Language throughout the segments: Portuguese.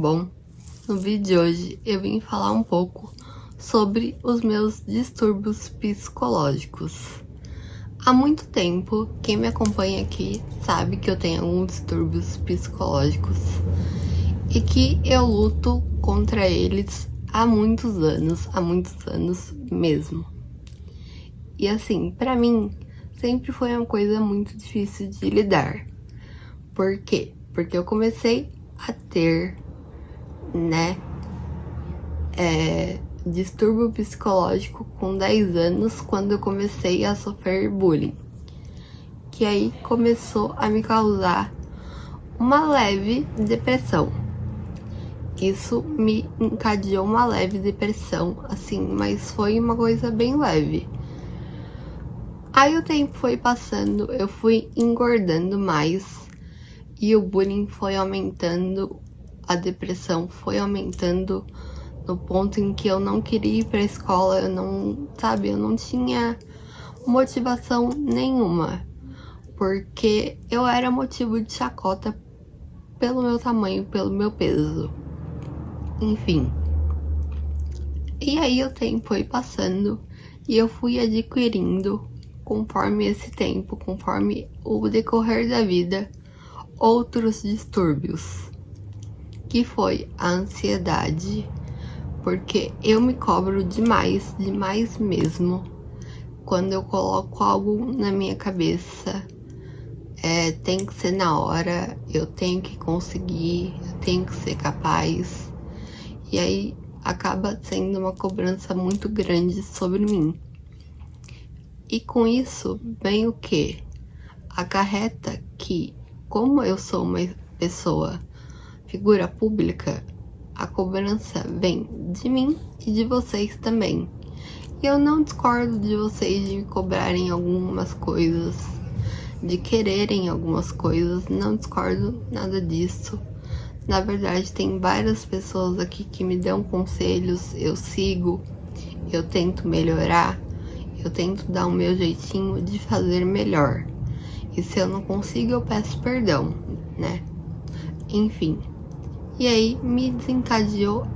Bom, no vídeo de hoje eu vim falar um pouco sobre os meus distúrbios psicológicos. Há muito tempo, quem me acompanha aqui sabe que eu tenho alguns distúrbios psicológicos e que eu luto contra eles há muitos anos mesmo. E assim, pra mim, sempre foi uma coisa muito difícil de lidar. Por quê? Porque eu comecei a ter, distúrbio psicológico com 10 anos, quando eu comecei a sofrer bullying. Que aí começou a me causar uma leve depressão. Isso me encadeou uma leve depressão, assim, mas foi uma coisa bem leve. Aí o tempo foi passando, eu fui engordando mais e o bullying foi aumentando, a depressão foi aumentando no ponto em que eu não queria ir pra escola, eu não tinha motivação nenhuma, porque eu era motivo de chacota pelo meu tamanho, pelo meu peso, enfim. E aí o tempo foi passando e eu fui adquirindo, conforme esse tempo, conforme o decorrer da vida, outros distúrbios, que foi a ansiedade, porque eu me cobro demais mesmo, quando eu coloco algo na minha cabeça, tem que ser na hora, eu tenho que conseguir, eu tenho que ser capaz, e aí acaba sendo uma cobrança muito grande sobre mim. E com isso vem o que? Acarreta que, como eu sou uma pessoa, figura pública, a cobrança vem de mim e de vocês também. E eu não discordo de vocês de me cobrarem algumas coisas, de quererem algumas coisas, não discordo nada disso. Na verdade, tem várias pessoas aqui que me dão conselhos, eu sigo, eu tento melhorar, eu tento dar o meu jeitinho de fazer melhor. E se eu não consigo, eu peço perdão, né? Enfim. E aí me desencadeou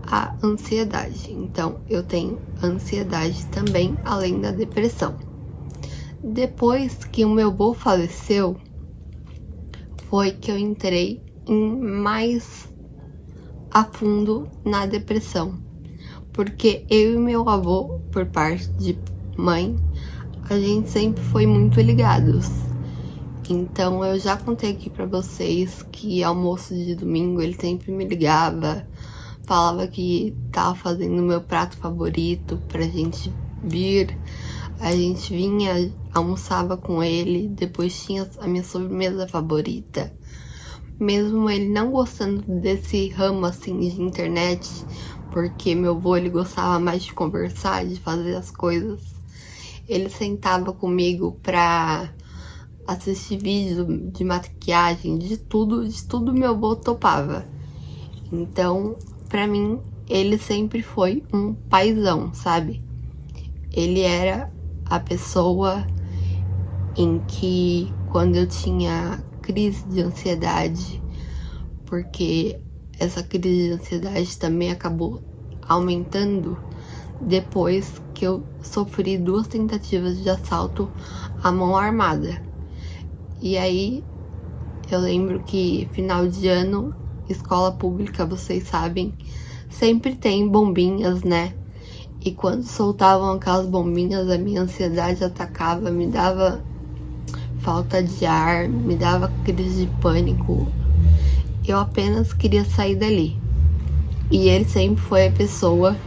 a ansiedade. Então, eu tenho ansiedade também, além da depressão. Depois que o meu avô faleceu, foi que eu entrei mais a fundo na depressão. Porque eu e meu avô, por parte de mãe, a gente sempre foi muito ligados. Então eu já contei aqui pra vocês que almoço de domingo ele sempre me ligava, falava que tava fazendo meu prato favorito pra gente vir, a gente vinha, almoçava com ele, depois tinha a minha sobremesa favorita. Mesmo ele não gostando desse ramo assim de internet, porque meu avô ele gostava mais de conversar, de fazer as coisas, ele sentava comigo pra assistir vídeo de maquiagem, de tudo meu avô topava. Então, pra mim, ele sempre foi um paizão, sabe? Ele era a pessoa em que, quando eu tinha crise de ansiedade, porque essa crise de ansiedade também acabou aumentando depois que eu sofri 2 tentativas de assalto à mão armada. E aí, eu lembro que final de ano, escola pública, vocês sabem, sempre tem bombinhas, né? E quando soltavam aquelas bombinhas, a minha ansiedade atacava, me dava falta de ar, me dava crise de pânico. Eu apenas queria sair dali. E ele sempre foi a pessoa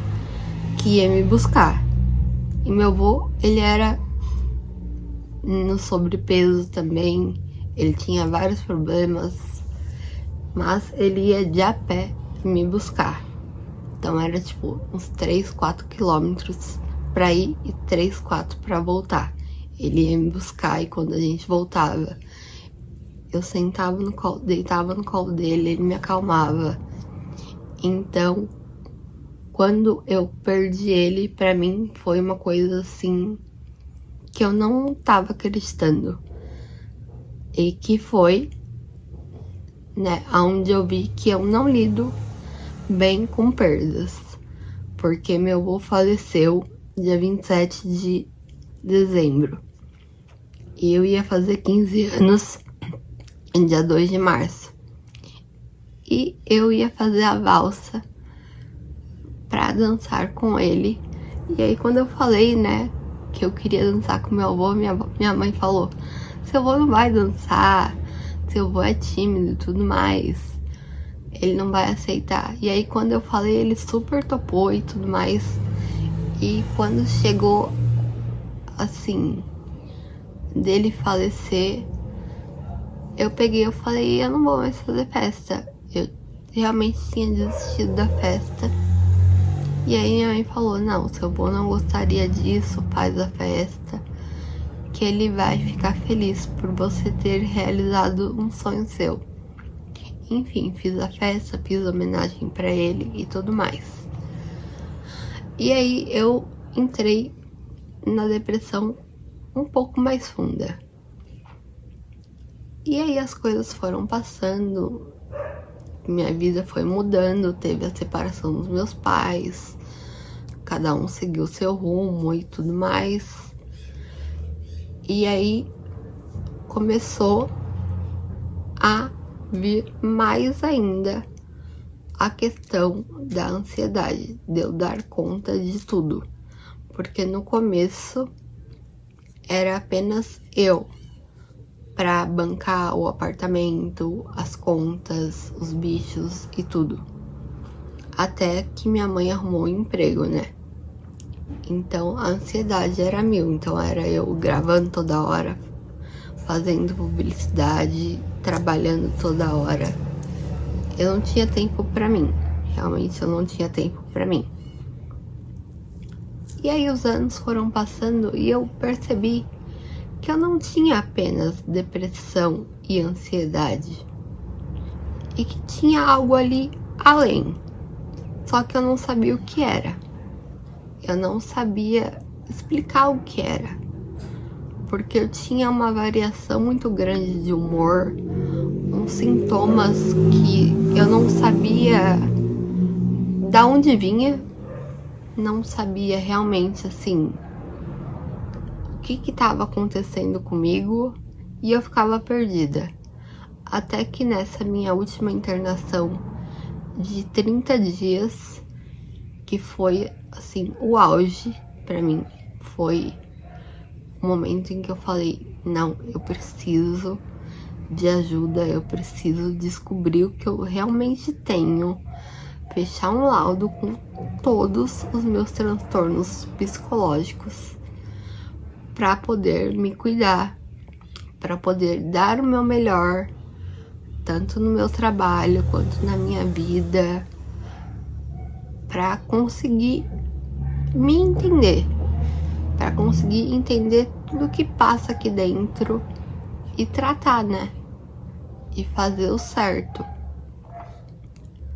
que ia me buscar. E meu avô, ele era no sobrepeso também, ele tinha vários problemas, mas ele ia de a pé me buscar. Então era tipo uns 3, 4 quilômetros pra ir e 3, 4 pra voltar. Ele ia me buscar e quando a gente voltava, eu sentava no colo, deitava no colo dele, ele me acalmava. Então, quando eu perdi ele, pra mim foi uma coisa assim que eu não tava acreditando. E que foi né? Onde eu vi que eu não lido bem com perdas. Porque meu avô faleceu dia 27 de dezembro. E eu ia fazer 15 anos em dia 2 de março. E eu ia fazer a valsa pra dançar com ele. E aí quando eu falei, né, que eu queria dançar com meu avô, minha mãe falou: seu avô não vai dançar, seu avô é tímido e tudo mais, ele não vai aceitar. E aí quando eu falei, ele super topou e tudo mais. E quando chegou, assim, dele falecer, eu falei, eu não vou mais fazer festa. Eu realmente tinha desistido da festa. E aí minha mãe falou, não, seu avô não gostaria disso, faz a festa, que ele vai ficar feliz por você ter realizado um sonho seu. Enfim, fiz a festa, fiz homenagem pra ele e tudo mais. E aí eu entrei na depressão um pouco mais funda. E aí as coisas foram passando, minha vida foi mudando, teve a separação dos meus pais, cada um seguiu seu rumo e tudo mais. E aí começou a vir mais ainda a questão da ansiedade, de eu dar conta de tudo. Porque no começo era apenas eu pra bancar o apartamento, as contas, os bichos e tudo. Até que minha mãe arrumou um emprego, né? Então a ansiedade era mil. Então era eu gravando toda hora, fazendo publicidade, trabalhando toda hora. Eu não tinha tempo pra mim. Realmente eu não tinha tempo pra mim. E aí os anos foram passando e eu percebi que eu não tinha apenas depressão e ansiedade. E que tinha algo ali além. Só que eu não sabia o que era. Eu não sabia explicar o que era. Porque eu tinha uma variação muito grande de humor, uns sintomas que eu não sabia da onde vinha, não sabia realmente, assim, o que estava acontecendo comigo, e eu ficava perdida. Até que nessa minha última internação de 30 dias, que foi, assim, o auge pra mim, foi o momento em que eu falei, não, eu preciso de ajuda, eu preciso descobrir o que eu realmente tenho, fechar um laudo com todos os meus transtornos psicológicos para poder me cuidar, para poder dar o meu melhor, tanto no meu trabalho quanto na minha vida, para conseguir me entender, para conseguir entender tudo que passa aqui dentro e tratar, né? E fazer o certo.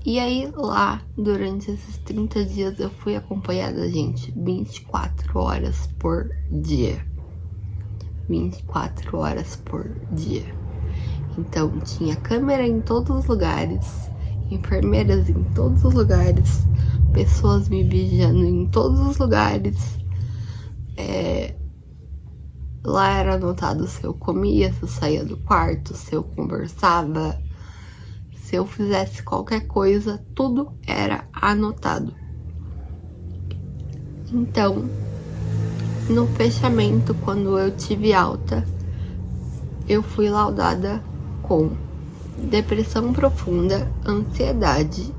E aí lá, durante esses 30 dias, eu fui acompanhada, gente, 24 horas por dia. 24 horas por dia. Então tinha câmera em todos os lugares, enfermeiras em todos os lugares, pessoas me vigiando em todos os lugares. Lá era anotado se eu comia, se eu saía do quarto, se eu conversava, se eu fizesse qualquer coisa, tudo era anotado. Então, no fechamento, quando eu tive alta, eu fui laudada com depressão profunda, ansiedade,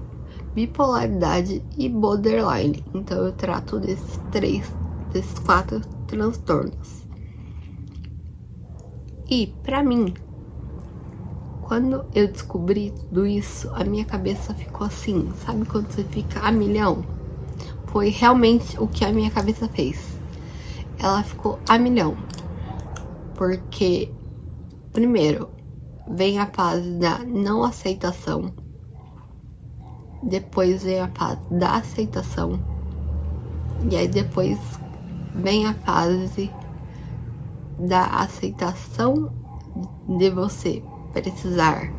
bipolaridade e borderline. Então eu trato desses 4 transtornos. E pra mim, quando eu descobri tudo isso, a minha cabeça ficou assim, sabe quando você fica a milhão? Foi realmente o que a minha cabeça fez. Ela ficou a milhão. Porque, primeiro, vem a fase da não aceitação. Depois vem a fase da aceitação. E aí depois vem a fase da aceitação de você precisar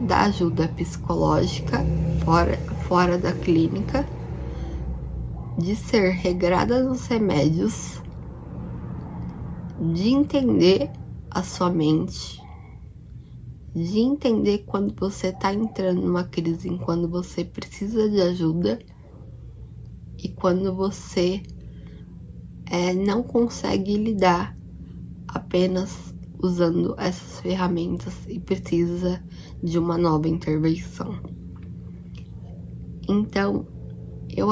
da ajuda psicológica fora da clínica, de ser regrada nos remédios, de entender a sua mente, de entender quando você tá entrando numa crise, quando você precisa de ajuda e quando você não consegue lidar apenas usando essas ferramentas e precisa de uma nova intervenção. Então, eu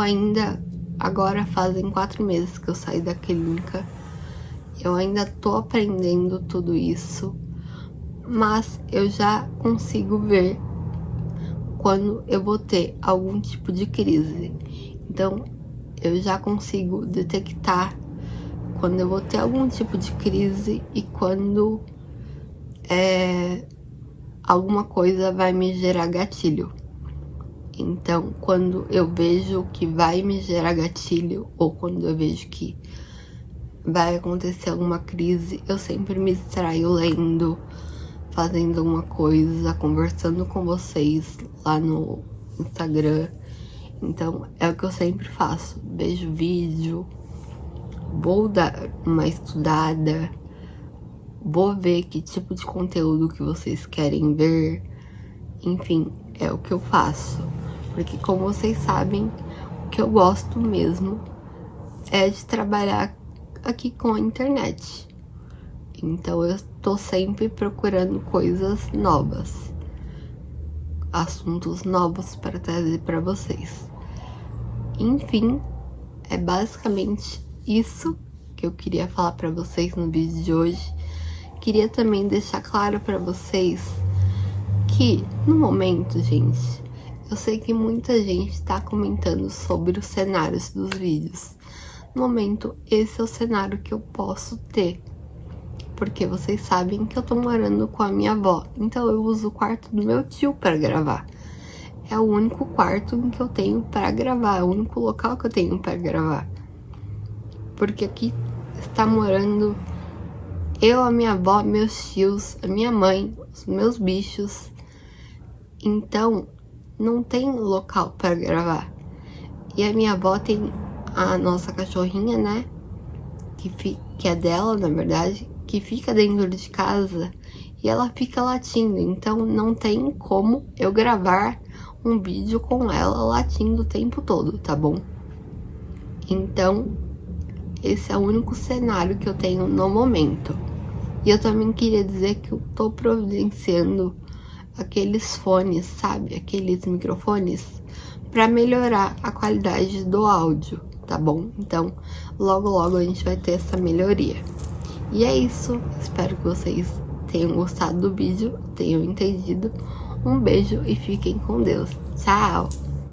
agora fazem 4 meses que eu saí da clínica, eu ainda tô aprendendo tudo isso, mas eu já consigo ver quando eu vou ter algum tipo de crise. Então, eu já consigo detectar quando eu vou ter algum tipo de crise e quando alguma coisa vai me gerar gatilho. Então, quando eu vejo que vai me gerar gatilho ou quando eu vejo que vai acontecer alguma crise, eu sempre me distraio lendo, fazendo alguma coisa, conversando com vocês lá no Instagram. Então, é o que eu sempre faço. Vejo vídeo, vou dar uma estudada, vou ver que tipo de conteúdo que vocês querem ver. Enfim, é o que eu faço. Porque, como vocês sabem, o que eu gosto mesmo é de trabalhar aqui com a internet. Então, eu tô sempre procurando coisas novas, assuntos novos para trazer para vocês. Enfim, é basicamente isso que eu queria falar para vocês no vídeo de hoje. Queria também deixar claro para vocês que, no momento, gente, eu sei que muita gente está comentando sobre os cenários dos vídeos. No momento, esse é o cenário que eu posso ter, porque vocês sabem que eu tô morando com a minha avó, então eu uso o quarto do meu tio para gravar. É o único quarto em que eu tenho para gravar, é o único local que eu tenho para gravar. Porque aqui está morando eu, a minha avó, meus tios, a minha mãe, os meus bichos. Então, não tem local para gravar. E a minha avó tem a nossa cachorrinha, né? Que é dela, na verdade, que fica dentro de casa e ela fica latindo. Então, não tem como eu gravar um vídeo com ela latindo o tempo todo, tá bom? Então, esse é o único cenário que eu tenho no momento. E eu também queria dizer que eu tô providenciando aqueles fones, sabe? Aqueles microfones para melhorar a qualidade do áudio, tá bom? Então, logo logo a gente vai ter essa melhoria. E é isso. Espero que vocês tenham gostado do vídeo, tenham entendido. Um beijo e fiquem com Deus. Tchau!